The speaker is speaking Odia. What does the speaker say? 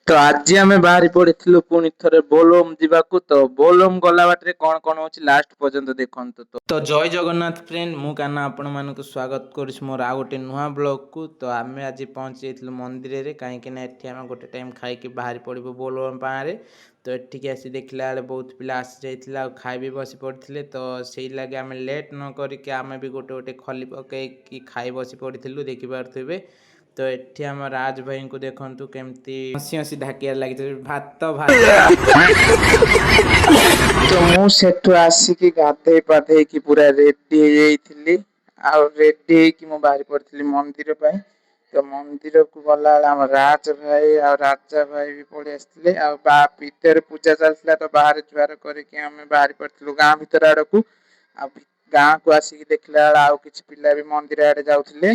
ତ ଆଜି ଆମେ ବାହାରି ପଡିଥିଲୁ ପୁଣି ଥରେ ବୋଲବମ୍ ଯିବାକୁ। ତ ବୋଲବମ୍ ଗଲା ବାଟରେ କଣ କଣ ହଉଛି ଲାଷ୍ଟ ପର୍ଯ୍ୟନ୍ତ ଦେଖନ୍ତୁ। ତ ଜୟ ଜଗନ୍ନାଥ ଫ୍ରେଣ୍ଡ, ମୁଁ କାହ୍ନା ଆପଣମାନଙ୍କୁ ସ୍ୱାଗତ କରୁଛି ମୋର ଆଉ ଗୋଟେ ନୂଆ ବ୍ଲଗକୁ। ତ ଆମେ ଆଜି ପହଞ୍ଚି ଯାଇଥିଲୁ ମନ୍ଦିରରେ, କାହିଁକି ନା ଏଠି ଆମେ ଗୋଟେ ଟାଇମ୍ ଖାଇକି ବାହାରି ପଡ଼ିବୁ ବୋଲବମ୍ ପାରେ। ତ ଏଠିକି ଆସି ଦେଖିଲା ବେଳେ ବହୁତ ପିଲା ଆସିଯାଇଥିଲେ ଆଉ ଖାଇ ବି ବସି ପଡ଼ିଥିଲେ। ତ ସେଇ ଲାଗି ଆମେ ଲେଟ୍ ନ କରିକି ଆମେ ବି ଗୋଟେ ଖଲି ପକେଇକି ଖାଇ ବସି ପଡ଼ିଥିଲୁ, ଦେଖିପାରୁଥିବେ। ତ ଏଠି ଆମ ରାଜ ଭାଇଙ୍କୁ ଦେଖନ୍ତୁ କେମିତି ହସି ହସି ଢାକିବାରେ ଲାଗିଛି ଭାତ ତ ମୁଁ ସେଠୁ ଆସିକି ଗାଧେଇ ପାଧେଇକି ପୁରା ରେଡି ହେଇଯାଇଥିଲି। ଆଉ ରେଡି ହେଇକି ମୁଁ ବାହାରି ପଡିଥିଲି ମନ୍ଦିର ପାଇଁ। ତ ମନ୍ଦିରକୁ ଗଲାବେଳେ ଆମ ରାଜ ଭାଇ ଆଉ ରାଜା ଭାଇ ବି ପଳେଇ ଆସିଥିଲେ। ଆଉ ଭିତରେ ପୂଜା ଚାଲିଥିଲା, ତ ବାହାରେ ଜୁହାର କରିକି ଆମେ ବାହାରି ପଡିଥିଲୁ ଗାଁ ଭିତର ଆଡକୁ। ଆଉ ଗାଁକୁ ଆସିକି ଦେଖିଲା ବେଳେ ଆଉ କିଛି ପିଲା ବି ମନ୍ଦିର ଆଡେ ଯାଉଥିଲେ।